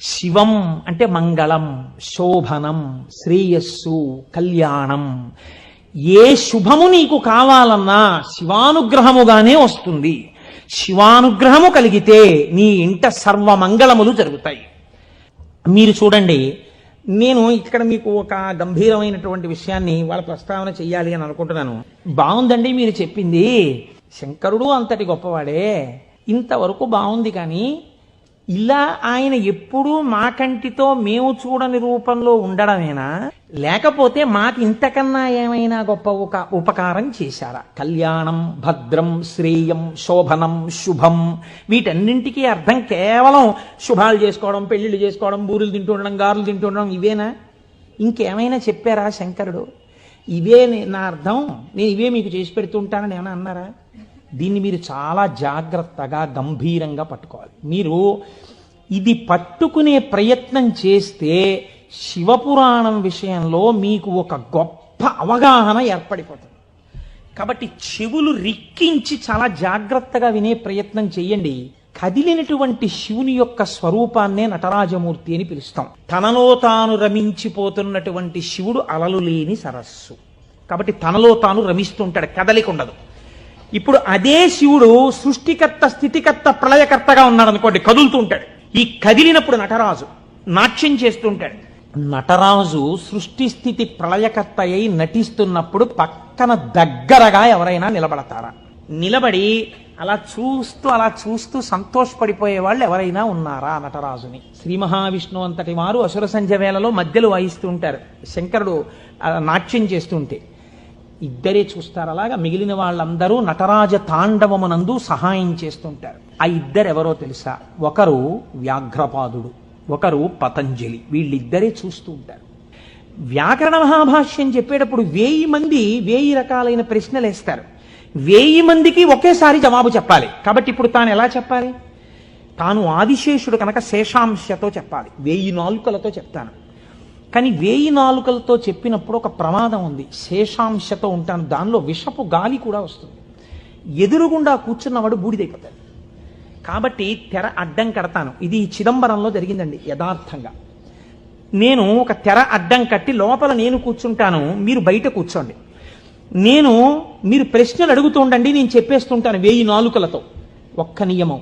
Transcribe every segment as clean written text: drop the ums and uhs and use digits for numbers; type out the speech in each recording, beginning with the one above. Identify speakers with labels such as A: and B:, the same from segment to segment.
A: శివం అంటే మంగళం, శోభనం, శ్రేయస్సు, కళ్యాణం. ఏ శుభము నీకు కావాలన్నా శివానుగ్రహముగానే వస్తుంది. శివానుగ్రహము కలిగితే నీ ఇంట సర్వమంగళములు జరుగుతాయి. మీరు చూడండి, నేను ఇక్కడ మీకు ఒక గంభీరమైనటువంటి విషయాన్ని వాళ్ళ ప్రస్తావన చెయ్యాలి అని అనుకుంటున్నాను. బాగుందండి మీరు చెప్పింది, శంకరుడు అంతటి గొప్పవాడే, ఇంతవరకు బాగుంది. కానీ ఇలా ఆయన ఎప్పుడూ మా కంటితో మేము చూడని రూపంలో ఉండడమేనా, లేకపోతే మాకు ఇంతకన్నా ఏమైనా గొప్ప ఉపకారం చేశారా? కళ్యాణం, భద్రం, శ్రేయం, శోభనం, శుభం, వీటన్నింటికీ అర్థం కేవలం శుభాలు చేసుకోవడం, పెళ్లిళ్ళు చేసుకోవడం, బూరులు తింటుండడం, గారులు తింటుండడం, ఇవేనా? ఇంకేమైనా చెప్పారా శంకరుడు? ఇవే నా అర్థం, నేను ఇవే మీకు చేసి పెడుతుంటానని ఏమైనా అన్నారా? దీన్ని మీరు చాలా జాగ్రత్తగా గంభీరంగా పట్టుకోవాలి. మీరు ఇది పట్టుకునే ప్రయత్నం చేస్తే శివపురాణం విషయంలో మీకు ఒక గొప్ప అవగాహన ఏర్పడిపోతుంది. కాబట్టి చెవులు రిక్కించి చాలా జాగ్రత్తగా వినే ప్రయత్నం చేయండి. కదిలినటువంటి శివుని యొక్క స్వరూపాన్నే నటరాజమూర్తి అని పిలుస్తాం. తనలో తాను రమించిపోతున్నటువంటి శివుడు అలలు లేని సరస్సు. కాబట్టి తనలో తాను రమిస్తుంటాడు, కదలిక ఉండదు. ఇప్పుడు అదే శివుడు సృష్టికర్త, స్థితికర్త, ప్రళయకర్తగా ఉన్నాడు అనుకోండి, కదులుతూ ఉంటాడు. ఈ కదిలినప్పుడు నటరాజు నాట్యం చేస్తుంటాడు. నటరాజు సృష్టి స్థితి ప్రళయకర్త అయి నటిస్తున్నప్పుడు పక్కన దగ్గరగా ఎవరైనా నిలబడతారా? నిలబడి అలా చూస్తూ సంతోషపడిపోయే వాళ్ళు ఎవరైనా ఉన్నారా నటరాజుని? శ్రీ మహావిష్ణువు అంతటి వారు అసుర సంధ్య వేళలో మధ్యలో వాయిస్తూ ఉంటారు, శంకరుడు నాట్యం చేస్తుంటే ఇద్దరే చూస్తారు. అలాగా మిగిలిన వాళ్ళందరూ నటరాజ తాండవమునందు సహాయం చేస్తుంటారు. ఆ ఇద్దరెవరో తెలుసా? ఒకరు వ్యాఘ్రపాదుడు, ఒకరు పతంజలి. వీళ్ళిద్దరే చూస్తూ ఉంటారు. వ్యాకరణ మహాభాష్యం చెప్పేటప్పుడు 1000 మంది 1000 రకాలైన ప్రశ్నలు వేస్తారు. 1000 మందికి ఒకేసారి జవాబు చెప్పాలి. కాబట్టి ఇప్పుడు తాను ఎలా చెప్పాలి? తాను ఆదిశేషుడు కనుక శేషాంశతో చెప్పాలి, 1000 నాలుకలతో చెప్తాను. కానీ 1000 నాలుకలతో చెప్పినప్పుడు ఒక ప్రమాదం ఉంది. శేషాంశతో ఉంటాను, దానిలో విషపు గాలి కూడా వస్తుంది. ఎదురుగుండా కూర్చున్నవాడు బూడిదైపోతాడు. కాబట్టి తెర అడ్డం కడతాను. ఇది చిదంబరంలో జరిగిందండి యథార్థంగా. నేను ఒక తెర అడ్డం కట్టి లోపల నేను కూర్చుంటాను, మీరు బయట కూర్చోండి. మీరు ప్రశ్నలు అడుగుతూ ఉండండి, నేను చెప్పేస్తుంటాను 1000 నాలుకలతో. ఒక్క నియమం,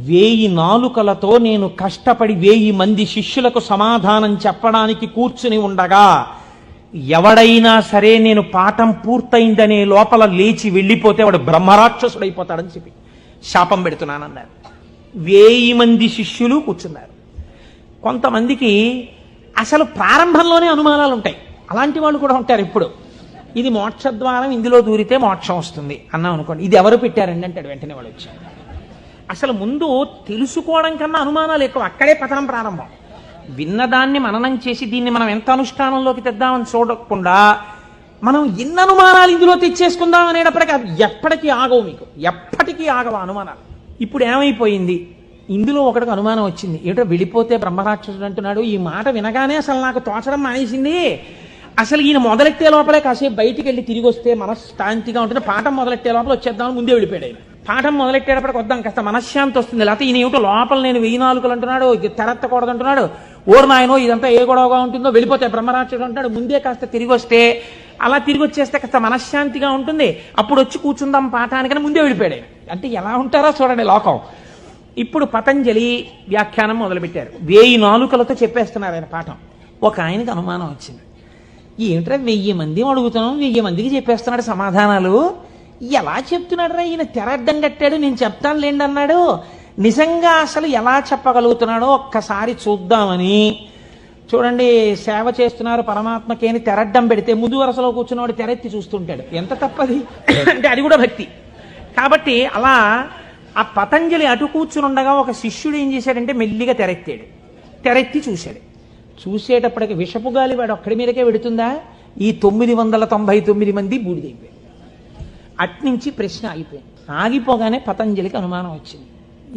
A: 1000 నాలుకలతో నేను కష్టపడి 1000 మంది శిష్యులకు సమాధానం చెప్పడానికి కూర్చుని ఉండగా ఎవడైనా సరే నేను పాఠం పూర్తయిందనే లోపల లేచి వెళ్ళిపోతే వాడు బ్రహ్మరాక్షసుడైపోతాడని చెప్పి శాపం పెడుతున్నానన్నారు. 1000 మంది శిష్యులు కూర్చున్నారు. కొంతమందికి అసలు ప్రారంభంలోనే అనుమానాలు ఉంటాయి. అలాంటి వాళ్ళు కూడా ఉంటారు. ఇప్పుడు ఇది మోక్షద్వారం, ఇందులో దూరితే మోక్షం వస్తుంది అన్నాం అనుకోండి, ఇది ఎవరు పెట్టారండి అంటాడు. వెంటనే వాడు వచ్చాడు. అసలు ముందు తెలుసుకోవడం కన్నా అనుమానాలు ఎక్కువ, అక్కడే పతనం ప్రారంభం. విన్నదాన్ని మననం చేసి దీన్ని మనం ఎంత అనుష్ఠానంలోకి తెద్దామని చూడకుండా మనం ఎన్ని అనుమానాలు ఇందులో తెచ్చేసుకుందాం అనేటప్పటికీ అది ఎప్పటికీ ఆగవు, మీకు ఎప్పటికీ ఆగవు అనుమానాలు. ఇప్పుడు ఏమైపోయింది, ఇందులో ఒకటికి అనుమానం వచ్చింది. ఏటో వెళ్ళిపోతే బ్రహ్మరాక్షసుడు అంటున్నాడు. ఈ మాట వినగానే అసలు నాకు తోచడం మానేసింది. అసలు ఈయన మొదలెట్టే లోపలే కాసేపు బయటికి వెళ్ళి తిరిగి వస్తే మనశ్శాంతిగా ఉంటుంది. పాఠం మొదలెట్టే లోపల వచ్చేద్దామని ముందే వెళ్ళిపోయాడు ఆయన. పాఠం మొదలెట్టేటప్పటికి వద్దాం, కాస్త మనశ్శాంతి వస్తుంది. లేకపోతే ఈయన ఏమిటో లోపల నేను 1000 నాలుకలు అంటున్నాడు, తెరత్తకూడదు అంటున్నాడు, ఓరు నాయనో ఇదంతా ఏ గొడవగా ఉంటుందో, వెళ్ళిపోతే బ్రహ్మరాక్షసుడు అంటాడు. ముందే కాస్త తిరిగి వస్తే, అలా తిరిగి వచ్చేస్తే కాస్త మనశ్శాంతిగా ఉంటుంది. అప్పుడు వచ్చి కూర్చుందాం పాఠానికని ముందే వెళ్ళిపోయాడు ఆయన. అంటే ఎలా ఉంటారో చూడండి లోకం. ఇప్పుడు పతంజలి వ్యాఖ్యానం మొదలుపెట్టారు. 1000 నాలుకలతో చెప్పేస్తున్నారు ఆయన పాఠం. ఒక ఆయనకి అనుమానం వచ్చింది, ఏమిట్రా 1000 మంది అడుగుతున్నాం, 1000 మందికి చెప్పేస్తున్నాడు సమాధానాలు, ఎలా చెప్తున్నాడు రా ఈయన? తెర అడ్డం కట్టాడు, నేను చెప్తాను లేండి అన్నాడు. నిజంగా అసలు ఎలా చెప్పగలుగుతున్నాడో ఒక్కసారి చూద్దామని. చూడండి, సేవ చేస్తున్నారు పరమాత్మకి అని తెరడ్డం పెడితే ముందు వరుసలో కూర్చున్నవాడు తెరెత్తి చూస్తుంటాడు. ఎంత తప్పది అంటే అది కూడా భక్తి. కాబట్టి అలా ఆ పతంజలి అటు కూర్చుని ఉండగా ఒక శిష్యుడు ఏం చేశాడంటే మెల్లిగా తెరెత్తాడు. తెరెత్తి చూశాడు. చూసేటప్పటికి విషపు గాలి వాడు ఒక్కడి మీదకే పెడుతుందా? ఈ 999 మంది బూడిదైపోయాడు. అట్నుంచి ప్రశ్న ఆగిపోయింది. ఆగిపోగానే పతంజలికి అనుమానం వచ్చింది,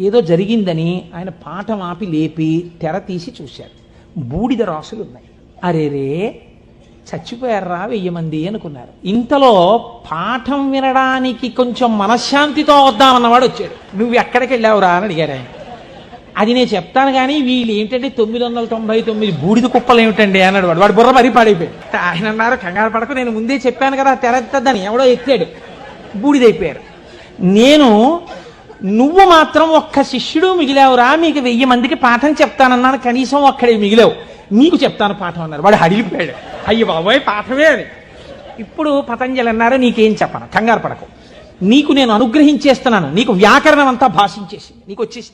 A: ఏదో జరిగిందని. ఆయన పాఠం ఆపి లేపి తెర తీసి చూశారు. బూడిద రాసులు ఉన్నాయి. అరేరే చచ్చిపోయారా 1000 మంది అనుకున్నారు. ఇంతలో పాఠం వినడానికి కొంచెం మనశ్శాంతితో వద్దామన్నవాడు వచ్చాడు. నువ్వు ఎక్కడికి వెళ్ళావురా అని అడిగారు ఆయన. అది నేను చెప్తాను కానీ వీళ్ళు ఏంటంటే 999 బూడిద కుప్పలు ఏమిటండి అన్నాడు వాడు బుర్ర మరీ పాడైపోయాడు. ఆయన అన్నారు కంగారు పడకు, నేను ముందే చెప్పాను కదా తెరద్దని, ఎవడో ఎత్తాడు, బూడిదైపోయారు. నేను నువ్వు మాత్రం ఒక్క శిష్యుడు మిగిలావురా, మీకు 1000 మందికి పాఠం చెప్తానన్నాను, కనీసం ఒక్కడే మిగిలావు, నీకు చెప్తాను పాఠం అన్నారు. వాడు హడిలిపోయాడు, అయ్య బాబోయ్ పాఠమే అని. ఇప్పుడు పతంజలి అన్నారు, నీకేం చెప్పను, కంగారు పడకు, నీకు నేను అనుగ్రహించేస్తున్నాను, నీకు వ్యాకరణం అంతా భాషించేసి నీకు వచ్చేసి